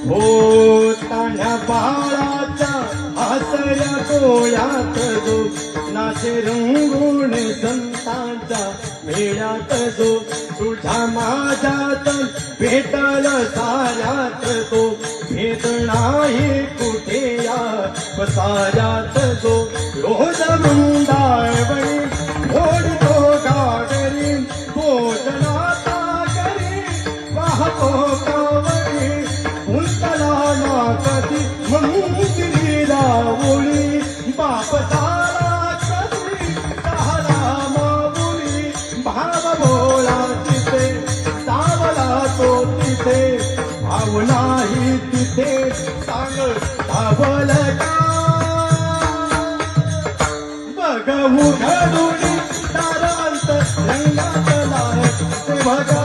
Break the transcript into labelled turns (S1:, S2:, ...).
S1: हो ताण्या बाळाच्या हसऱ्या डोळ्यात जो नाचे रंगून संतांच्या मेळ्यात जो तुझ्या माझ्यात भेटल साऱ्यात तो भेद नाही कुठे या साऱ्यात जो रोज वृंदावणी ओढतो गागरी भोजनाचा करी वाहतो कावरी उंचला ना कधी मंदिरी रावळी बाप झाला कधी झाला माऊली भाव बोला तिथे सावला तो तिथे भाव नाही तिथे सांग भावल का बघू घडून दारांत रंगात लाल ते बघा